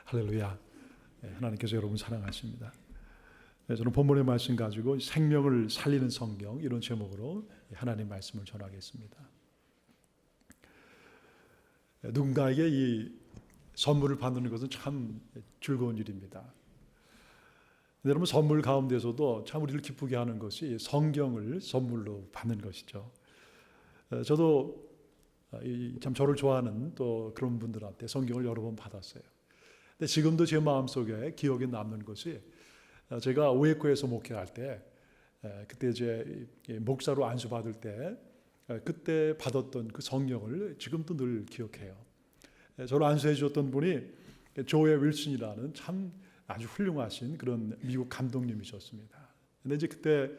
할렐루야. 하나님께서 여러분 사랑하십니다. 저는 본문의 말씀 가지고 생명을 살리는 성경 이런 제목으로 하나님 말씀을 전하겠습니다. 누군가에게 이 선물을 받는 것은 참 즐거운 일입니다. 여러분 선물 가운데서도 참 우리를 기쁘게 하는 것이 성경을 선물로 받는 것이죠. 저도 참 저를 좋아하는 또 그런 분들한테 성경을 여러 번 받았어요. 근데 지금도 제 마음속에 기억에 남는 것이 제가 오해코에서 목회할 때 그때 이제 목사로 안수받을 때 그때 받았던 그 성경을 지금도 늘 기억해요. 저를 안수해 주셨던 분이 조에 윌슨이라는 참 아주 훌륭하신 그런 미국 감독님이셨습니다. 근데 이제 그때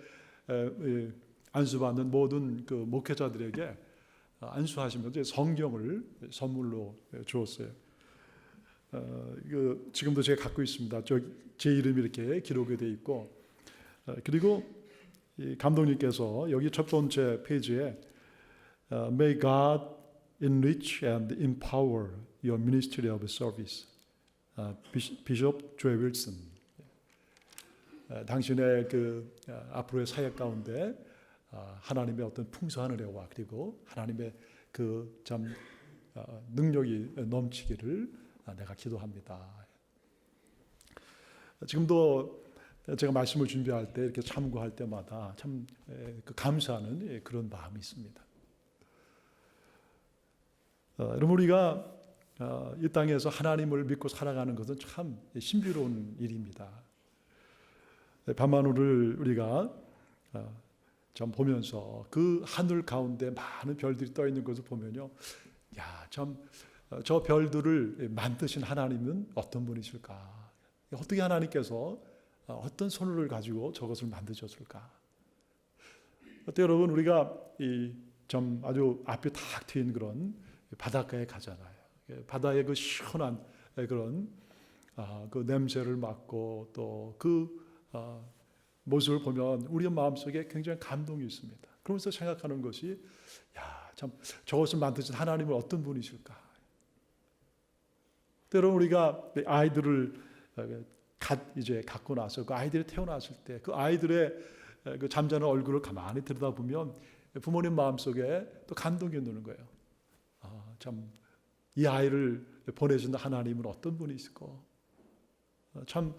안수받는 모든 그 목회자들에게 안수하시면서 성경을 선물로 주었어요. 지금도 제가 갖고 있습니다. 제 이름이 이렇게 기록이 되어 있고, 그리고 이 감독님께서 여기 첫 번째 페이지에 May God enrich and empower your ministry of service. 비숍 조에 윌슨. 당신의 그 앞으로의 사역 가운데 하나님의 어떤 풍성한 은혜와 그리고 하나님의 그 참 능력이 넘치기를 내가 기도합니다. 지금도 제가 말씀을 준비할 때 이렇게 참고할 때마다 참 감사하는 그런 마음이 있습니다. 여러분 우리가 이 땅에서 하나님을 믿고 살아가는 것은 참 신비로운 일입니다. 밤하늘을 우리가 좀 보면서 그 하늘 가운데 많은 별들이 떠 있는 것을 보면요, 야, 참 저 별들을 만드신 하나님은 어떤 분이실까? 어떻게 하나님께서 어떤 손을 가지고 저것을 만드셨을까? 어때 여러분 우리가 이 좀 아주 앞에 탁 트인 그런 바닷가에 가잖아요. 바다의 그 시원한 그런 그 냄새를 맡고 또 그 모습을 보면 우리의 마음속에 굉장히 감동이 있습니다. 그러면서 생각하는 것이 야, 참 저것을 만드신 하나님은 어떤 분이실까? 때로 우리가 아이들을 이제 갖고 나서 그 아이들이 태어났을 때 그 아이들의 그 잠자는 얼굴을 가만히 들여다보면 부모님 마음속에 또 감동이 드는 거예요. 참 이 아이를 보내준 하나님은 어떤 분이시고 참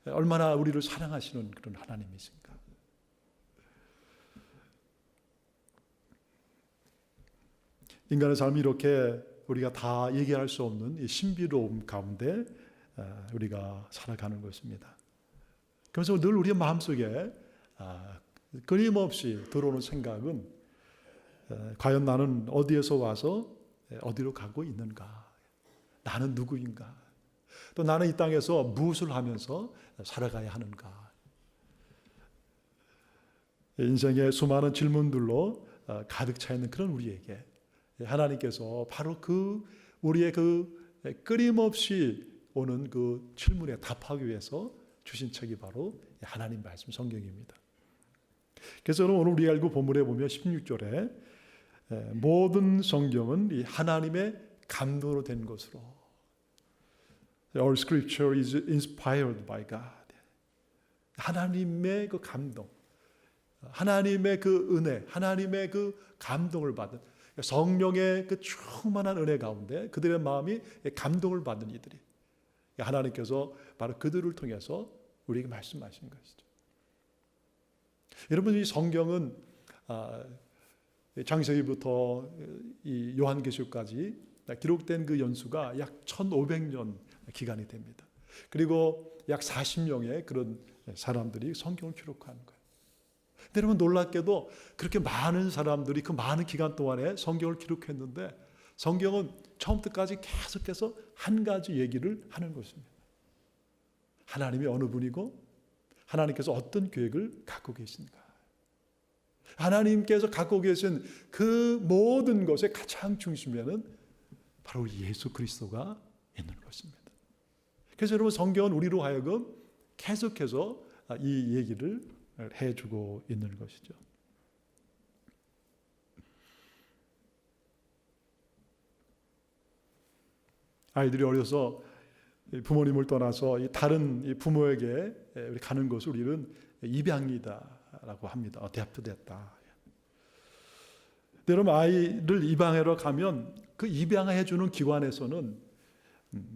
얼마나 우리를 사랑하시는 그런 하나님이신가. 인간의 삶이 이렇게 우리가 다 얘기할 수 없는 이 신비로움 가운데 우리가 살아가는 것입니다. 그래서 늘 우리의 마음속에 끊임없이 들어오는 생각은 과연 나는 어디에서 와서 어디로 가고 있는가? 나는 누구인가? 또 나는 이 땅에서 무엇을 하면서 살아가야 하는가? 인생의 수많은 질문들로 가득 차 있는 그런 우리에게 하나님께서 바로 그 우리의 그 끊임없이 오는 그 질문에 답하기 위해서 주신 책이 바로 하나님 말씀 성경입니다. 그래서 오늘 우리 알고 본문에 보면 16절에 모든 성경은 이 하나님의 감동으로 된 것으로 All scripture is inspired by God. 하나님의 그 감동, 하나님의 그 은혜, 하나님의 그 감동을 받은 성령의 그 충만한 은혜 가운데 그들의 마음이 감동을 받는 이들이 하나님께서 바로 그들을 통해서 우리에게 말씀하신 것이죠. 여러분 이 성경은 창세기부터 이 요한계시록까지 기록된 그 연수가 약 1500년 기간이 됩니다. 그리고 약 40명의 그런 사람들이 성경을 기록하는 거예요. 근데 여러분 놀랍게도 그렇게 많은 사람들이 그 많은 기간 동안에 성경을 기록했는데 성경은 처음부터까지 계속해서 한 가지 얘기를 하는 것입니다. 하나님이 어느 분이고 하나님께서 어떤 계획을 갖고 계신가. 하나님께서 갖고 계신 그 모든 것의 가장 중심에는 바로 예수 그리스도가 있는 것입니다. 그래서 여러분 성경은 우리로 하여금 계속해서 이 얘기를 해주고 있는 것이죠. 아이들이 어려서 부모님을 떠나서 다른 부모에게 우리 가는 것을 우리는 입양이다라고 합니다. adopt됐다. 여러분, 아이를 입양하러 가면 그 입양해 주는 기관에서는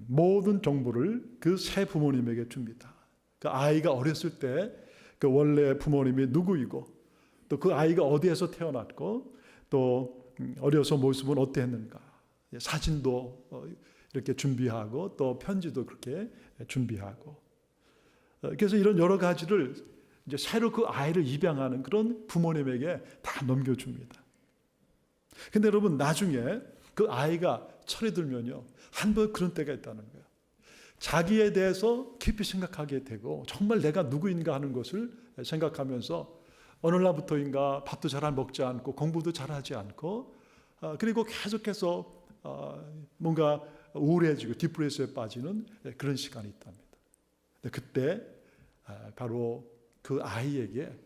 모든 정보를 그 새 부모님에게 줍니다. 그 아이가 어렸을 때 그 원래 부모님이 누구이고, 또 그 아이가 어디에서 태어났고, 또 어려서 모습은 어땠는가, 사진도 이렇게 준비하고, 또 편지도 그렇게 준비하고, 그래서 이런 여러 가지를 이제 새로 그 아이를 입양하는 그런 부모님에게 다 넘겨줍니다. 근데 여러분, 나중에 그 아이가 철이 들면요, 한 번 그런 때가 있다는 거예요. 자기에 대해서 깊이 생각하게 되고, 정말 내가 누구인가 하는 것을 생각하면서 어느 날부터인가 밥도 잘 먹지 않고 공부도 잘하지 않고, 그리고 계속해서 뭔가 우울해지고 디프레스에 빠지는 그런 시간이 있답니다. 그때 바로 그 아이에게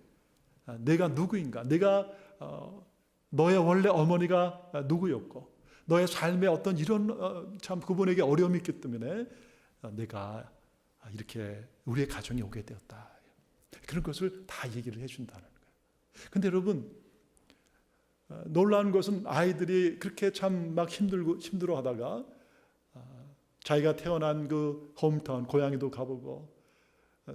내가 누구인가, 내가 너의 원래 어머니가 누구였고, 너의 삶에 어떤 이런 참 그분에게 어려움이 있기 때문에 내가 이렇게 우리의 가정에 오게 되었다. 그런 것을 다 얘기를 해준다는 거예요. 근데 여러분, 놀라운 것은 아이들이 그렇게 참 막 힘들어 하다가 자기가 태어난 그 홈타운, 고향에도 가보고,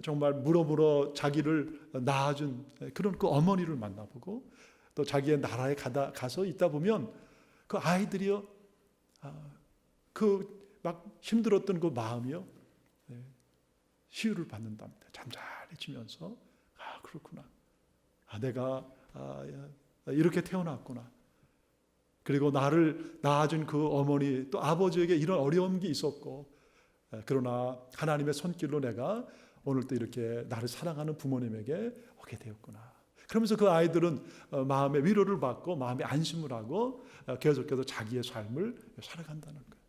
정말 물어보러 자기를 낳아준 그런 그 어머니를 만나보고, 또 자기의 나라에 가서 있다 보면 그 아이들이요, 그 막 힘들었던 그 마음이요, 치유를 받는답니다. 잠잠해지면서, 그렇구나. 내가 이렇게 태어났구나. 그리고 나를 낳아준 그 어머니, 또 아버지에게 이런 어려움이 있었고, 그러나 하나님의 손길로 내가 오늘 또 이렇게 나를 사랑하는 부모님에게 오게 되었구나. 그러면서 그 아이들은 마음의 위로를 받고 마음의 안심을 하고 계속해서 자기의 삶을 살아간다는 거예요.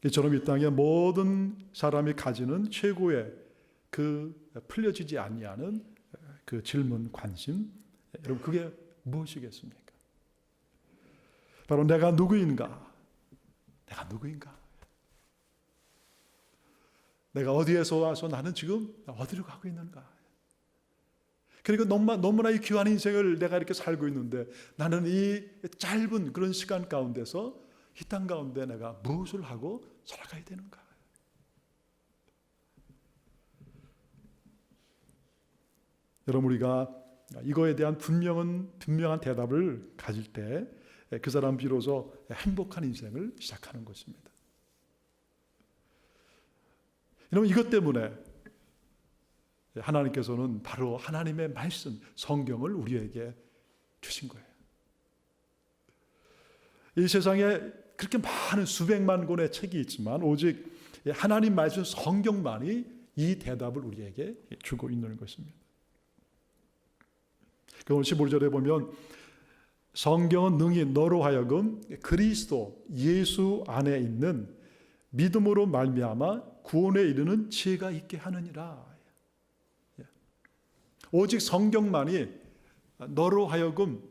이처럼 이 땅의 모든 사람이 가지는 최고의 그 풀려지지 아니하는 그 질문, 관심, 여러분, 그게 무엇이겠습니까? 바로 내가 누구인가? 내가 누구인가? 내가 어디에서 와서 나는 지금 어디로 가고 있는가? 그리고 너무나 이 귀한 인생을 내가 이렇게 살고 있는데, 나는 이 짧은 그런 시간 가운데서 이 땅 가운데 내가 무엇을 하고 살아가야 되는가? 여러분, 우리가 이거에 대한 분명한 대답을 가질 때 그 사람 비로소 행복한 인생을 시작하는 것입니다. 여러분, 이것 때문에 하나님께서는 바로 하나님의 말씀, 성경을 우리에게 주신 거예요. 이 세상에 그렇게 많은 수백만 권의 책이 있지만 오직 하나님 말씀 성경만이 이 대답을 우리에게 주고 있는 것입니다. 오늘 15절에 보면 성경은 능히 너로 하여금 그리스도 예수 안에 있는 믿음으로 말미암아 구원에 이르는 지혜가 있게 하느니라. 오직 성경만이 너로 하여금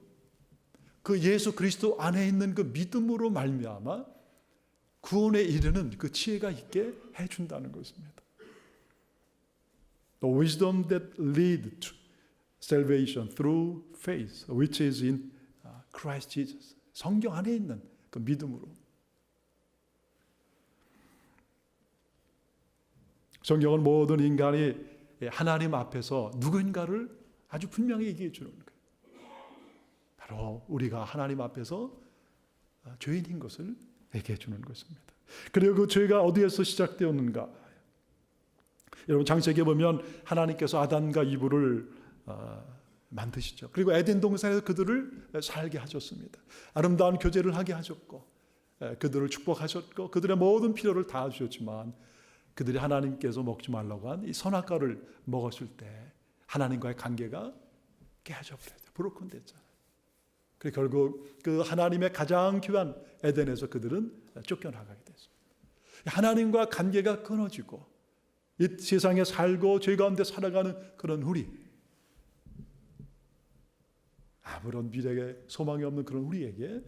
그 예수 그리스도 안에 있는 그 믿음으로 말미암아 구원에 이르는 그 지혜가 있게 해준다는 것입니다. The wisdom that lead to salvation through faith, which is in Christ Jesus. 성경 안에 있는 그 믿음으로. 성경은 모든 인간이 하나님 앞에서 누구인가를 아주 분명히 얘기해 주는 거예요. 바로 우리가 하나님 앞에서 죄인인 것을 얘기해 주는 것입니다. 그리고 그 죄가 어디에서 시작되었는가? 여러분, 창세기에 보면 하나님께서 아담과 이브를 만드시죠. 그리고 에덴 동산에서 그들을 살게 하셨습니다. 아름다운 교제를 하게 하셨고, 그들을 축복하셨고, 그들의 모든 필요를 다 주셨지만, 그들이 하나님께서 먹지 말라고 한 이 선악과를 먹었을 때 하나님과의 관계가 깨져 버렸죠. 브로큰 됐잖아요. 그리고 결국 그 하나님의 가장 귀한 에덴에서 그들은 쫓겨나가게 됐습니다. 하나님과 관계가 끊어지고 이 세상에 살고 죄 가운데 살아가는 그런 우리, 아무런 미래에 소망이 없는 그런 우리에게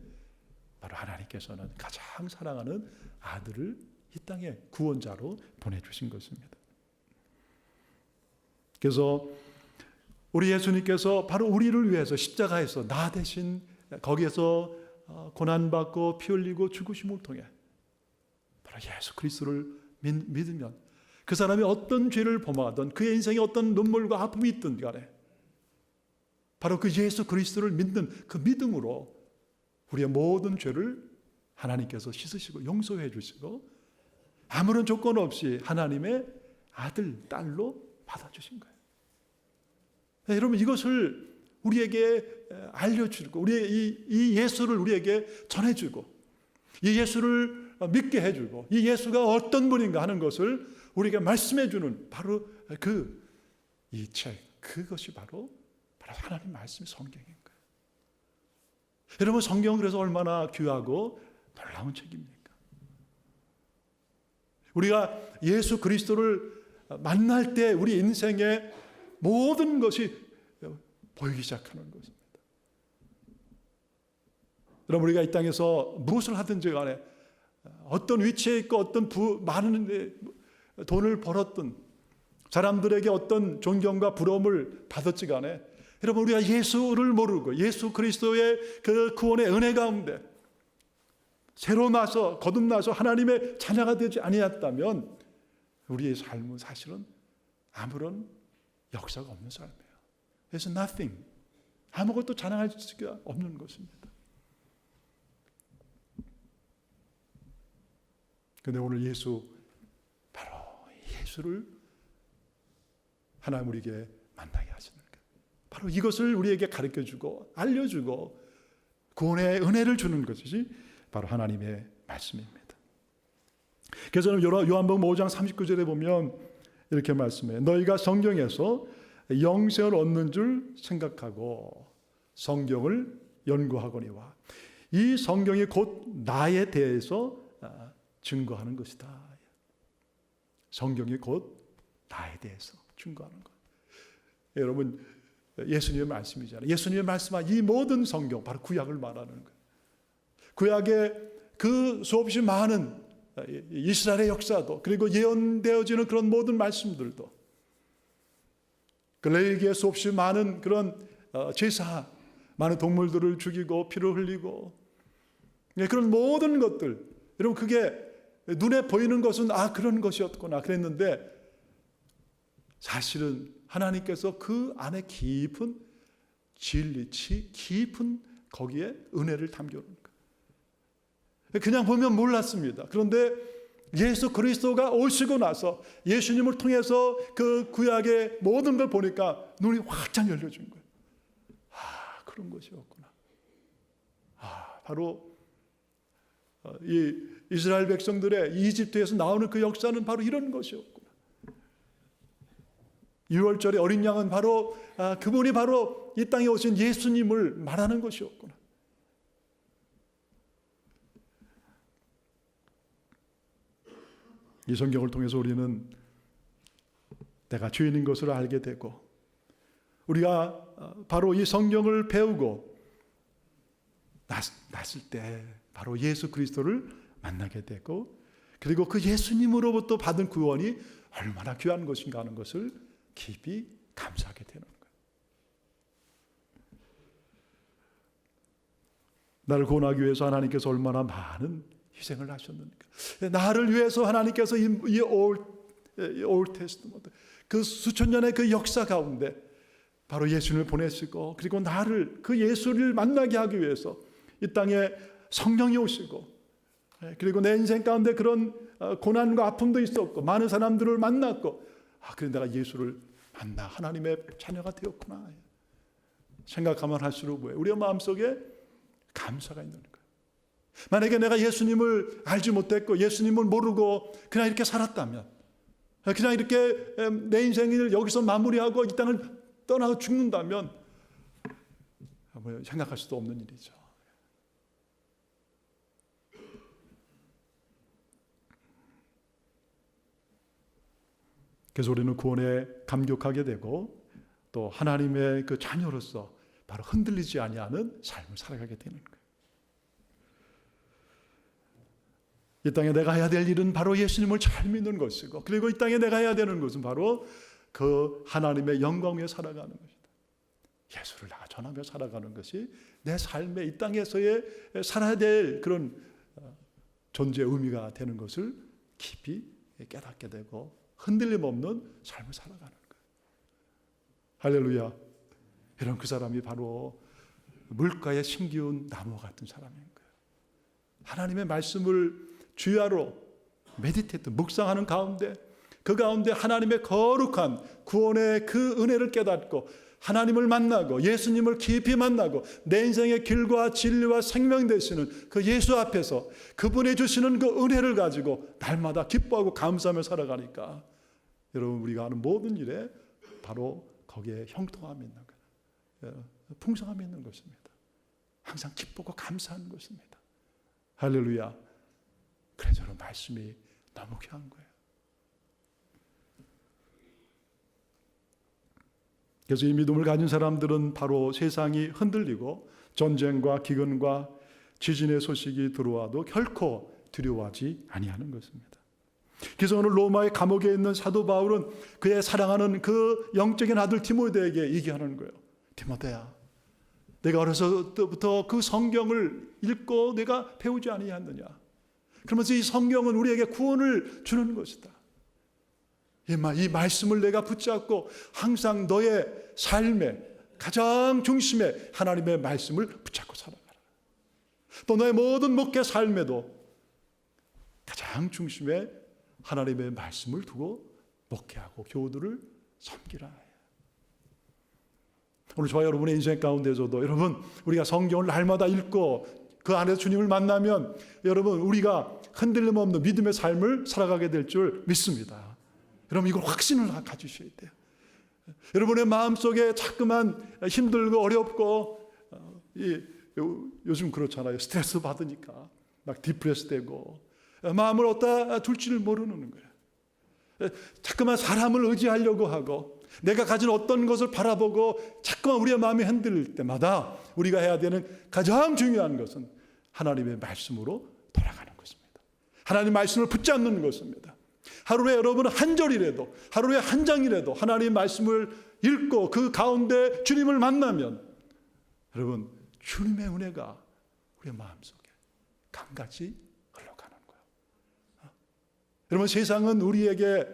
바로 하나님께서는 가장 사랑하는 아들을 이 땅에 구원자로 보내주신 것입니다. 그래서 우리 예수님께서 바로 우리를 위해서 십자가에서 나 대신 거기에서 고난받고 피 흘리고 죽으심을 통해 바로 예수 그리스도를 믿으면 그 사람이 어떤 죄를 범하든 그의 인생에 어떤 눈물과 아픔이 있든 간에 바로 그 예수 그리스도를 믿는 그 믿음으로 우리의 모든 죄를 하나님께서 씻으시고 용서해 주시고 아무런 조건 없이 하나님의 아들, 딸로 받아주신 거예요. 여러분 이것을 우리에게 알려주고 우리의 이 예수를 우리에게 전해주고 이 예수를 믿게 해주고 이 예수가 어떤 분인가 하는 것을 우리에게 말씀해주는 바로 이 책, 그것이 바로 하나님 말씀 성경인 거예요. 여러분 성경은 그래서 얼마나 귀하고 놀라운 책입니까? 우리가 예수 그리스도를 만날 때 우리 인생의 모든 것이 보이기 시작하는 것입니다. 여러분 우리가 이 땅에서 무엇을 하든지 간에 어떤 위치에 있고 어떤 많은 돈을 벌었든 사람들에게 어떤 존경과 부러움을 받았지 간에 여러분 우리가 예수를 모르고 예수 그리스도의 그 구원의 은혜 가운데 새로 나서 거듭나서 하나님의 자녀가 되지 아니했다면 우리의 삶은 사실은 아무런 역사가 없는 삶이에요. There's nothing. 아무것도 자랑할 수가 없는 것입니다. 그런데 오늘 바로 예수를 하나님 우리에게 만나게 하시는 거예요. 바로 이것을 우리에게 가르쳐주고 알려주고 구원의 은혜를 주는 것이 바로 하나님의 말씀입니다. 그래서 요한복음 5장 39절에 보면 이렇게 말씀해요. 너희가 성경에서 영생을 얻는 줄 생각하고 성경을 연구하거니와 이 성경이 곧 나에 대해서 증거하는 것이다. 성경이 곧 나에 대해서 증거하는 것. 여러분 예수님의 말씀이잖아요. 예수님의 말씀한 이 모든 성경 바로 구약을 말하는 거예요. 구약의 그 수없이 많은 이스라엘의 역사도 그리고 예언되어지는 그런 모든 말씀들도 그 레위기의 수없이 많은 그런 제사 많은 동물들을 죽이고 피를 흘리고 그런 모든 것들 여러분 그게 눈에 보이는 것은 그런 것이었구나 그랬는데 사실은 하나님께서 그 안에 깊은 진리, 깊은 거기에 은혜를 담겨놓은 거예요. 그냥 보면 몰랐습니다. 그런데 예수 그리스도가 오시고 나서 예수님을 통해서 그 구약의 모든 걸 보니까 눈이 활짝 열려진 거예요. 그런 것이었구나. 바로 이 이스라엘 백성들의 이집트에서 나오는 그 역사는 바로 이런 것이었구나. 6월절의 어린 양은 바로 그분이 바로 이 땅에 오신 예수님을 말하는 것이었구나. 이 성경을 통해서 우리는 내가 죄인인 것을 알게 되고 우리가 바로 이 성경을 배우고 났을 때 바로 예수 그리스도를 만나게 되고 그리고 그 예수님으로부터 받은 구원이 얼마나 귀한 것인가 하는 것을 깊이 감사하게 되는 거예요. 나를 구원하기 위해서 하나님께서 얼마나 많은 희생을 하셨는가. 나를 위해서 하나님께서 이 Old Testament 그 수천 년의 그 역사 가운데 바로 예수님을 보내시고 그리고 나를 그 예수를 만나게 하기 위해서 이 땅에 성령이 오시고 그리고 내 인생 가운데 그런 고난과 아픔도 있었고 많은 사람들을 만났고 그런데 내가 예수를 만나 하나님의 자녀가 되었구나 생각하면 할수록 우리의 마음속에 감사가 있는 거예요. 만약에 내가 예수님을 알지 못했고 예수님을 모르고 그냥 이렇게 살았다면 그냥 이렇게 내 인생을 여기서 마무리하고 이 땅을 떠나고 죽는다면 생각할 수도 없는 일이죠. 그래서 우리는 구원에 감격하게 되고 또 하나님의 그 자녀로서 바로 흔들리지 아니하는 삶을 살아가게 되는 거예요. 이 땅에 내가 해야 될 일은 바로 예수님을 잘 믿는 것이고, 그리고 이 땅에 내가 해야 되는 것은 바로 그 하나님의 영광 위에 살아가는 것이다. 예수를 내가 전하며 살아가는 것이 내 삶의 이 땅에서의 살아야 될 그런 존재의 의미가 되는 것을 깊이 깨닫게 되고 흔들림 없는 삶을 살아가는 거예요. 할렐루야. 이런 그 사람이 바로 물가에 심기운 나무 같은 사람인 거예요. 하나님의 말씀을 주야로 메디테이트, 묵상하는 가운데, 그 가운데 하나님의 거룩한 구원의 그 은혜를 깨닫고 하나님을 만나고 예수님을 깊이 만나고 내 인생의 길과 진리와 생명 되시는 그 예수 앞에서 그분이 주시는 그 은혜를 가지고 날마다 기뻐하고 감사하며 살아가니까 여러분, 우리가 하는 모든 일에 바로 거기에 형통함이 있는 거예요. 풍성함이 있는 것입니다. 항상 기쁘고 감사하는 것입니다. 할렐루야. 그래서 저는 말씀이 너무 귀한 거예요. 그래서 이 믿음을 가진 사람들은 바로 세상이 흔들리고 전쟁과 기근과 지진의 소식이 들어와도 결코 두려워하지 아니하는 것입니다. 그래서 오늘 로마의 감옥에 있는 사도 바울은 그의 사랑하는 그 영적인 아들 디모데에게 얘기하는 거예요. 디모데야, 내가 어렸을 때부터 그 성경을 읽고 내가 배우지 아니하느냐. 그러면서 이 성경은 우리에게 구원을 주는 것이다. 이 말씀을 내가 붙잡고 항상 너의 삶의 가장 중심에 하나님의 말씀을 붙잡고 살아가라. 또 너의 모든 목회 삶에도 가장 중심에 하나님의 말씀을 두고 목회하고 교우들을 섬기라. 오늘 저와 여러분의 인생 가운데서도 여러분, 우리가 성경을 날마다 읽고 그 안에서 주님을 만나면 여러분, 우리가 흔들림 없는 믿음의 삶을 살아가게 될 줄 믿습니다. 여러분, 이걸 확신을 가지셔야 돼요. 여러분의 마음속에 자꾸만 힘들고 어렵고 요즘 그렇잖아요. 스트레스 받으니까 막 디프레스 되고 마음을 어디다 둘지를 모르는 거예요. 자꾸만 사람을 의지하려고 하고 내가 가진 어떤 것을 바라보고 자꾸만 우리의 마음이 흔들릴 때마다 우리가 해야 되는 가장 중요한 것은 하나님의 말씀으로 돌아가는 것입니다. 하나님의 말씀을 붙잡는 것입니다. 하루에 여러분 한 절이라도, 하루에 한 장이라도 하나님의 말씀을 읽고 그 가운데 주님을 만나면 여러분, 주님의 은혜가 우리의 마음속에 강같이 흘러가는 거예요. 여러분, 세상은 우리에게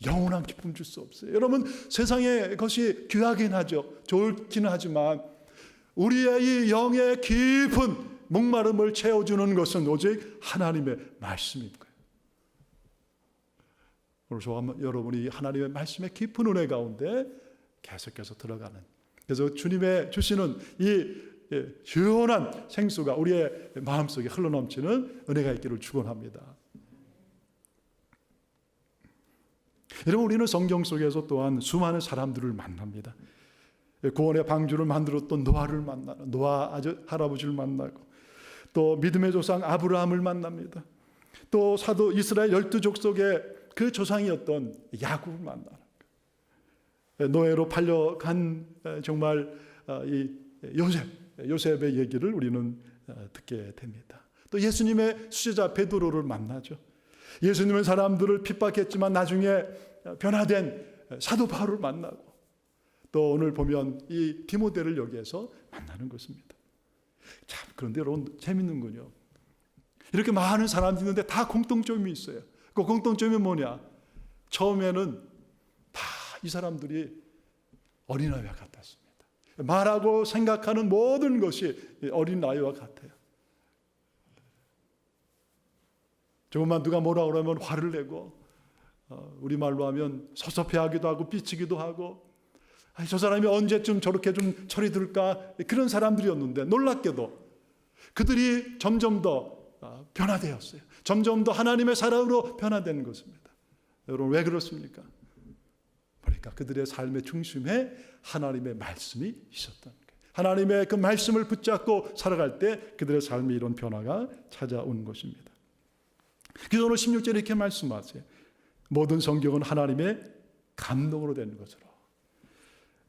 영원한 기쁨 줄 수 없어요. 여러분, 세상의 것이 귀하긴 하죠. 좋기는 하지만 우리의 이 영의 깊은 목마름을 채워주는 것은 오직 하나님의 말씀인 거예요. 오늘 저와 여러분이 하나님의 말씀의 깊은 은혜 가운데 계속해서 들어가는, 그래서 주님의 주시는 이 시원한 생수가 우리의 마음속에 흘러넘치는 은혜가 있기를 축원합니다. 여러분, 우리는 성경 속에서 또한 수많은 사람들을 만납니다. 구원의 방주를 만들었던 노아를 만나는 노아 할아버지를 만나고, 또 믿음의 조상 아브라함을 만납니다. 또 사도 이스라엘 12족속의 그 조상이었던 야곱을 만나는 거예요. 노예로 팔려간 정말 이 요셉의 얘기를 우리는 듣게 됩니다. 또 예수님의 수제자 베드로를 만나죠. 예수님은 사람들을 핍박했지만 나중에 변화된 사도 바울을 만나고, 또 오늘 보면 이 디모데를 여기에서 만나는 것입니다. 참, 그런데 여러분, 재밌는군요. 이렇게 많은 사람들이 있는데 다 공통점이 있어요. 그 공통점이 뭐냐? 처음에는 다 이 사람들이 어린아이와 같았습니다. 말하고 생각하는 모든 것이 어린아이와 같아요. 조금만 누가 뭐라 그러면 화를 내고, 우리말로 하면 섭섭해하기도 하고 삐치기도 하고, 저 사람이 언제쯤 저렇게 좀 철이 들까, 그런 사람들이었는데 놀랍게도 그들이 점점 더 변화되었어요. 점점 더 하나님의 사랑으로 변화되는 것입니다. 여러분, 왜 그렇습니까? 그러니까 그들의 삶의 중심에 하나님의 말씀이 있었던 거예요. 하나님의 그 말씀을 붙잡고 살아갈 때 그들의 삶에 이런 변화가 찾아온 것입니다. 그래서 오늘 16절에 이렇게 말씀하세요. 모든 성경은 하나님의 감동으로 된 것으로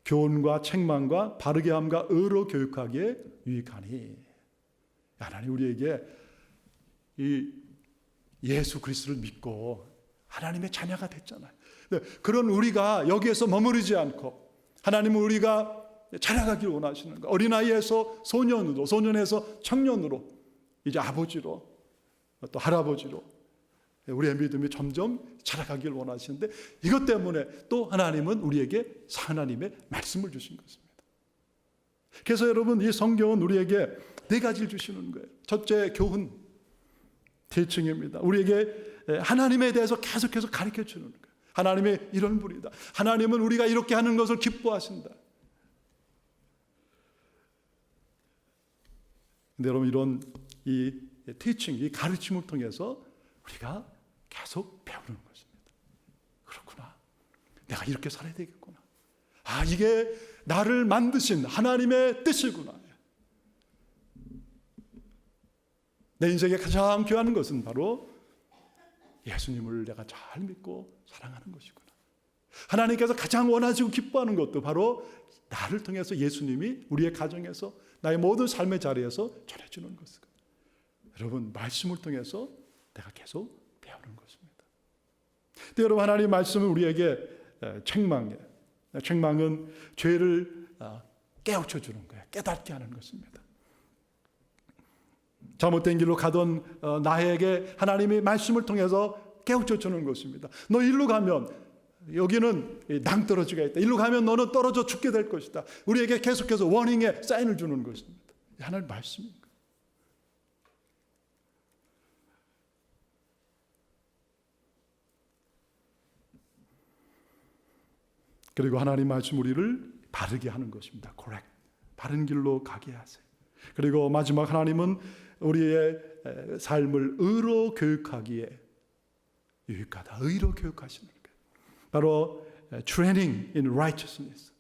교훈과 책망과 바르게 함과 의로 교육하기에 유익하니. 하나님 우리에게 이 예수 그리스도를 믿고 하나님의 자녀가 됐잖아요. 그런 우리가 여기에서 머무르지 않고 하나님은 우리가 자라가길 원하시는 거예요. 어린아이에서 소년으로, 소년에서 청년으로, 이제 아버지로, 또 할아버지로 우리의 믿음이 점점 자라가길 원하시는데, 이것 때문에 또 하나님은 우리에게 하나님의 말씀을 주신 것입니다. 그래서 여러분, 이 성경은 우리에게 네 가지를 주시는 거예요. 첫째, 교훈, 대칭입니다. 우리에게 하나님에 대해서 계속해서 가르쳐 주는 거예요. 하나님의 이런 분이다. 하나님은 우리가 이렇게 하는 것을 기뻐하신다. 근데 여러분, 이런 이 티칭, 이 가르침을 통해서 우리가 계속 배우는 것입니다. 그렇구나. 내가 이렇게 살아야 되겠구나. 아, 이게 나를 만드신 하나님의 뜻이구나. 내 인생에 가장 귀한 것은 바로 예수님을 내가 잘 믿고 사랑하는 것이구나. 하나님께서 가장 원하시고 기뻐하는 것도 바로 나를 통해서 예수님이 우리의 가정에서, 나의 모든 삶의 자리에서 전해주는 것이구나. 여러분, 말씀을 통해서 내가 계속 배우는 것입니다. 근데 여러분, 하나님의 말씀은 우리에게 책망이에요. 책망은 죄를 깨우쳐 주는 거예요. 깨닫게 하는 것입니다. 잘못된 길로 가던 나에게 하나님이 말씀을 통해서 깨우쳐 주는 것입니다. 너 일로 가면 여기는 낭떠러지가 있다. 일로 가면 너는 떨어져 죽게 될 것이다. 우리에게 계속해서 워닝의 사인을 주는 것입니다. 하나님의 말씀입니다. 그리고 하나님 말씀 우리를 바르게 하는 것입니다. correct. 바른 길로 가게 하세요. 그리고 마지막, 하나님은 우리의 삶을 의로 교육하기에 유익하다. 의로 교육하시는 거예요. 바로 training in righteousness.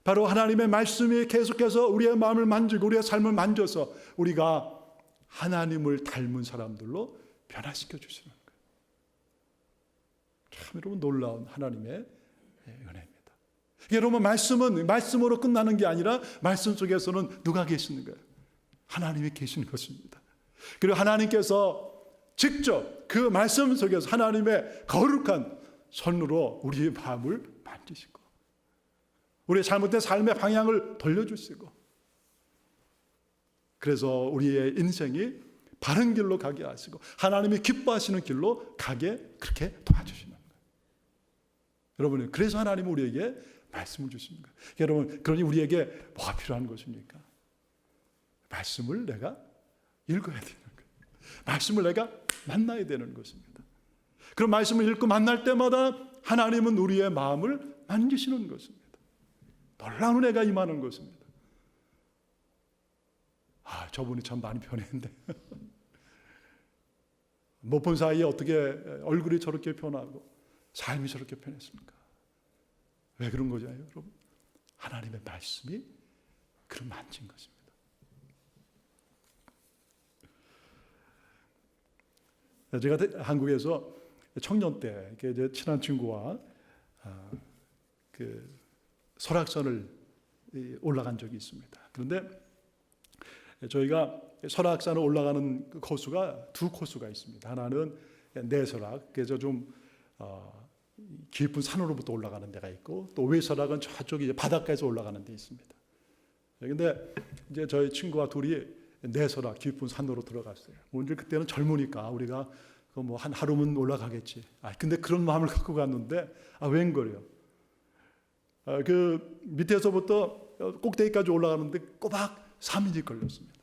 바로 하나님의 말씀이 계속해서 우리의 마음을 만지고 우리의 삶을 만져서 우리가 하나님을 닮은 사람들로 변화시켜 주시는 거예요. 참 여러분, 놀라운 하나님의 은혜입니다. 여러분, 말씀은 말씀으로 끝나는 게 아니라 말씀 속에서는 누가 계시는 거예요? 하나님이 계시는 것입니다. 그리고 하나님께서 직접 그 말씀 속에서 하나님의 거룩한 손으로 우리의 마음을 만지시고 우리의 잘못된 삶의 방향을 돌려주시고, 그래서 우리의 인생이 바른 길로 가게 하시고 하나님이 기뻐하시는 길로 가게 그렇게 도와주시는 거예요. 여러분, 그래서 하나님은 우리에게 말씀을 주시는 거예요. 여러분, 그러니 우리에게 뭐가 필요한 것입니까? 말씀을 내가 읽어야 되는 거예요. 말씀을 내가 만나야 되는 것입니다. 그럼 말씀을 읽고 만날 때마다 하나님은 우리의 마음을 만지시는 것입니다. 놀라운 은혜가 임하는 것입니다. 아, 저분이 참 많이 변했는데 못 본 사이에 어떻게 얼굴이 저렇게 변하고 삶이 저렇게 변했습니까? 왜 그런 거죠, 여러분? 하나님의 말씀이 그를 만진 것입니다. 제가 한국에서 청년 때 이제 친한 친구와 그 설악산을 올라간 적이 있습니다. 그런데 저희가 설악산을 올라가는 그 코스가 두 코스가 있습니다. 하나는 내설악, 그래서 좀 깊은 산으로부터 올라가는 데가 있고, 또 외설악은 저쪽에 이제 바닷가에서 올라가는 데 있습니다. 그런데 이제 저희 친구와 둘이 내설악 깊은 산으로 들어갔어요. 오늘 그때는 젊으니까 우리가 뭐 한 하루면 올라가겠지. 근데 그런 마음을 갖고 갔는데 웬걸요. 그 밑에서부터 꼭대기까지 올라가는데 꼬박 3일이 걸렸습니다.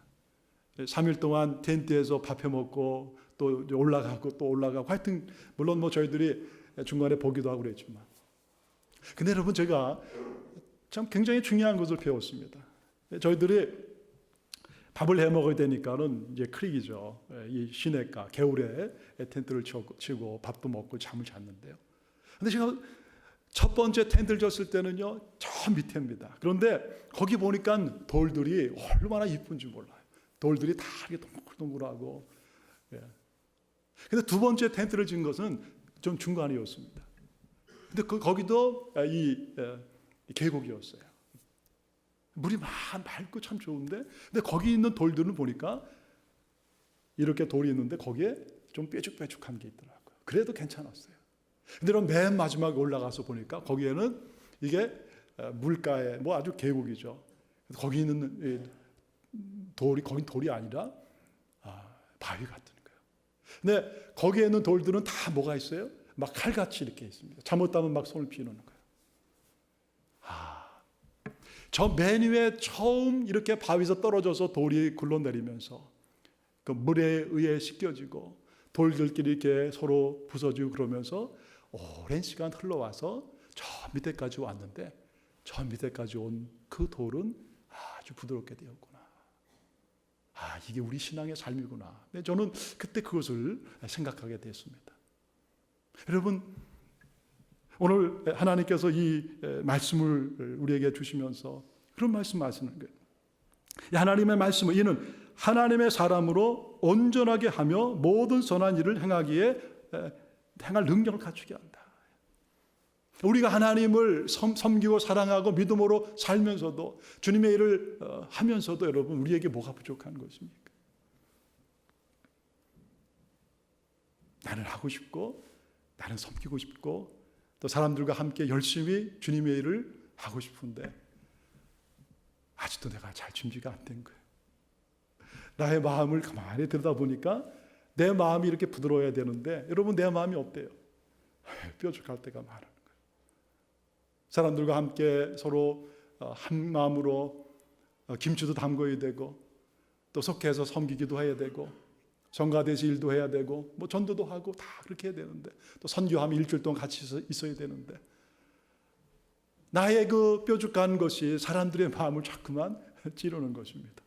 3일 동안 텐트에서 밥해 먹고 또 올라가고 또 올라가고, 하여튼 물론 뭐 저희들이 중간에 보기도 하고 그랬지만, 근데 여러분, 제가 참 굉장히 중요한 것을 배웠습니다. 저희들이 밥을 해 먹어야 되니까는 이제 크릭이죠. 이 시냇가 겨울에 텐트를 치고 밥도 먹고 잠을 잤는데요. 근데 제가 첫 번째 텐트를 쳤을 때는요, 저 밑에입니다. 그런데 거기 보니까 돌들이 얼마나 이쁜지 몰라요. 돌들이 다 이렇게 동글동글하고. 근데 두 번째 텐트를 친 것은 좀 중간이었습니다. 근데 거기도 이 계곡이었어요. 물이 맑고 참 좋은데, 근데 거기 있는 돌들은 보니까 이렇게 돌이 있는데 거기에 좀 뾰족뾰족한 게 있더라고요. 그래도 괜찮았어요. 근데 맨 마지막에 올라가서 보니까 거기에는 이게 물가에 뭐 아주 계곡이죠. 거기 있는 돌이, 거긴 돌이 아니라 바위 같은 거예요. 근데 거기에 있는 돌들은 다 뭐가 있어요? 막 칼같이 이렇게 있습니다. 잘못하면 막 손을 피우는 거예요. 저 맨 위에 처음 이렇게 바위에서 떨어져서 돌이 굴러내리면서 그 물에 의해 씻겨지고 돌들끼리 이렇게 서로 부서지고 그러면서 오랜 시간 흘러와서 저 밑에까지 왔는데, 저 밑에까지 온 그 돌은 아주 부드럽게 되었구나. 이게 우리 신앙의 삶이구나. 저는 그때 그것을 생각하게 됐습니다. 여러분, 오늘 하나님께서 이 말씀을 우리에게 주시면서 그런 말씀 하시는 거예요. 하나님의 말씀은 이는 하나님의 사람으로 온전하게 하며 모든 선한 일을 행하기에 행할 능력을 갖추게 한다. 우리가 하나님을 섬기고 사랑하고 믿음으로 살면서도, 주님의 일을 하면서도 여러분, 우리에게 뭐가 부족한 것입니까? 나는 하고 싶고, 나는 섬기고 싶고, 또 사람들과 함께 열심히 주님의 일을 하고 싶은데 아직도 내가 잘 준비가 안 된 거예요. 나의 마음을 가만히 들여다보니까 내 마음이 이렇게 부드러워야 되는데, 여러분, 내 마음이 어때요? 뾰족할 때가 많은 거예요. 사람들과 함께 서로 한 마음으로 김치도 담궈야 되고, 또 속해서 섬기기도 해야 되고, 성가대시 일도 해야 되고, 뭐 전도도 하고 다 그렇게 해야 되는데, 또 선교하면 일주일 동안 같이 있어야 되는데, 나의 그 뾰족한 것이 사람들의 마음을 자꾸만 찌르는 것입니다.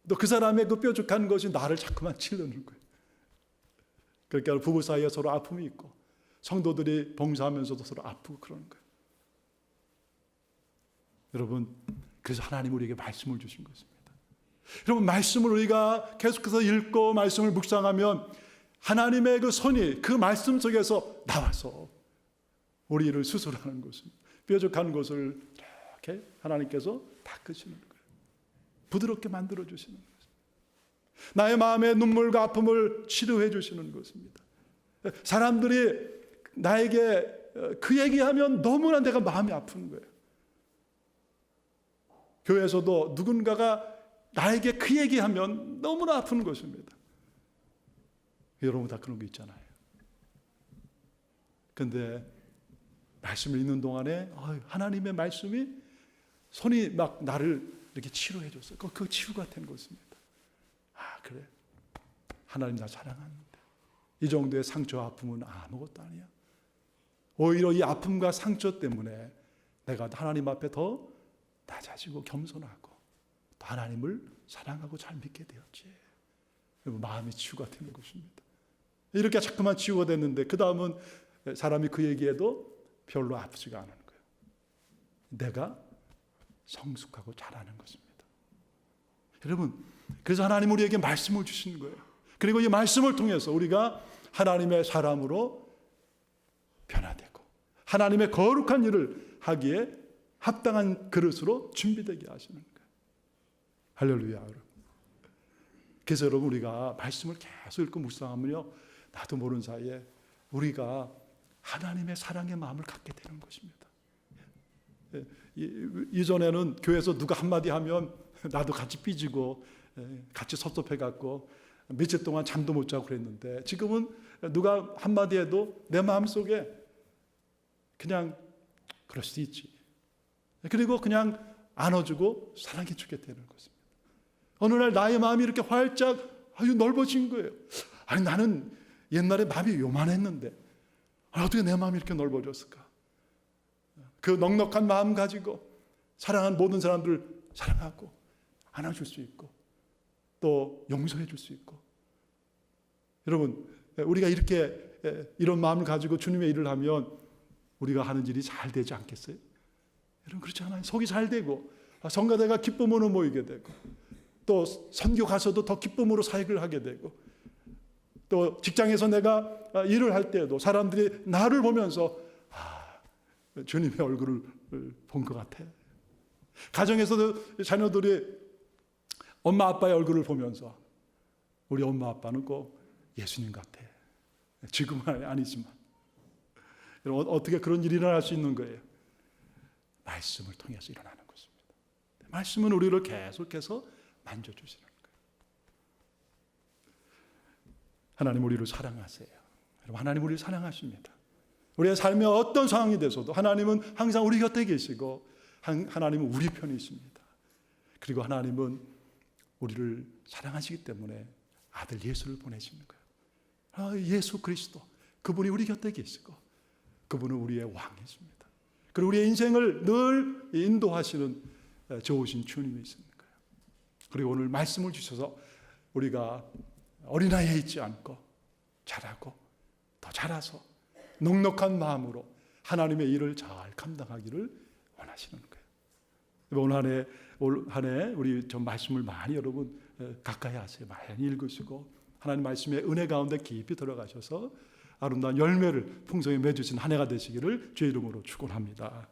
또 그 사람의 그 뾰족한 것이 나를 자꾸만 찌르는 거예요. 그러니까 부부 사이에 서로 아픔이 있고, 성도들이 봉사하면서도 서로 아프고 그러는 거예요. 여러분, 그래서 하나님 우리에게 말씀을 주신 것입니다. 여러분, 말씀을 우리가 계속해서 읽고 말씀을 묵상하면 하나님의 그 손이 그 말씀 속에서 나와서 우리를 수술하는 것입니다. 뾰족한 것을 이렇게 하나님께서 닦으시는 거예요. 부드럽게 만들어주시는 것입니다. 나의 마음의 눈물과 아픔을 치료해 주시는 것입니다. 사람들이 나에게 그 얘기하면 너무나 내가 마음이 아픈 거예요. 교회에서도 누군가가 나에게 그 얘기하면 너무나 아픈 것입니다. 여러분 다 그런 거 있잖아요. 근데 말씀을 읽는 동안에 하나님의 말씀이 손이 막 나를 이렇게 치료해 줬어요. 그 치유가 된 것입니다. 그래, 하나님 나 사랑하는데 이 정도의 상처와 아픔은 아무것도 아니야. 오히려 이 아픔과 상처 때문에 내가 하나님 앞에 더 낮아지고 겸손하고 또 하나님을 사랑하고 잘 믿게 되었지. 마음이 치유가 되는 것입니다. 이렇게 자꾸만 치유가 됐는데 그 다음은 사람이 그 얘기해도 별로 아프지가 않은 거예요. 내가 성숙하고 잘하는 것입니다. 여러분, 그래서 하나님 우리에게 말씀을 주신 거예요. 그리고 이 말씀을 통해서 우리가 하나님의 사람으로 변화되고 하나님의 거룩한 일을 하기에 합당한 그릇으로 준비되게 하시는 거예요. 할렐루야. 여러분. 그래서 여러분, 우리가 말씀을 계속 읽고 묵상하면요, 나도 모르는 사이에 우리가 하나님의 사랑의 마음을 갖게 되는 것입니다. 이전에는 교회에서 누가 한마디 하면 나도 같이 삐지고 같이 섭섭해갖고 며칠 동안 잠도 못 자고 그랬는데, 지금은 누가 한마디 해도 내 마음속에 그냥 그럴 수도 있지, 그리고 그냥 안아주고 사랑해주게 되는 것입니다. 어느 날 나의 마음이 이렇게 활짝 넓어진 거예요. 나는 옛날에 마음이 요만했는데 어떻게 내 마음이 이렇게 넓어졌을까? 그 넉넉한 마음 가지고 사랑한 모든 사람들을 사랑하고 안아줄 수 있고 또 용서해 줄 수 있고. 여러분, 우리가 이렇게 이런 마음을 가지고 주님의 일을 하면 우리가 하는 일이 잘 되지 않겠어요? 여러분, 그렇지 않아요? 속이 잘 되고 성가대가 기쁨으로 모이게 되고 또 선교 가서도 더 기쁨으로 사역을 하게 되고 또 직장에서 내가 일을 할 때에도 사람들이 나를 보면서 주님의 얼굴을 본 것 같아. 가정에서도 자녀들이 엄마 아빠의 얼굴을 보면서 우리 엄마 아빠는 꼭 예수님 같아. 지금은 아니지만. 여러분, 어떻게 그런 일이 일어날 수 있는 거예요? 말씀을 통해서 일어나는 것입니다. 말씀은 우리를 계속해서 만져주시는 거예요. 하나님 우리를 사랑하세요. 여러분, 하나님 우리를 사랑하십니다. 우리의 삶의 어떤 상황이 돼서도 하나님은 항상 우리 곁에 계시고 하나님은 우리 편에 있습니다. 그리고 하나님은 우리를 사랑하시기 때문에 아들 예수를 보내시는 거예요. 예수 그리스도, 그분이 우리 곁에 계시고 그분은 우리의 왕이십니다. 그리고 우리의 인생을 늘 인도하시는 좋으신 주님이 있습니다. 그리고 오늘 말씀을 주셔서 우리가 어린아이에 있지 않고 자라고 더 자라서 넉넉한 마음으로 하나님의 일을 잘 감당하기를 원하시는 거예요. 올 한 해 우리 좀 말씀을 많이 여러분 가까이 하세요. 많이 읽으시고 하나님 말씀의 은혜 가운데 깊이 들어가셔서 아름다운 열매를 풍성히 맺으신 한 해가 되시기를 주의 이름으로 축원합니다.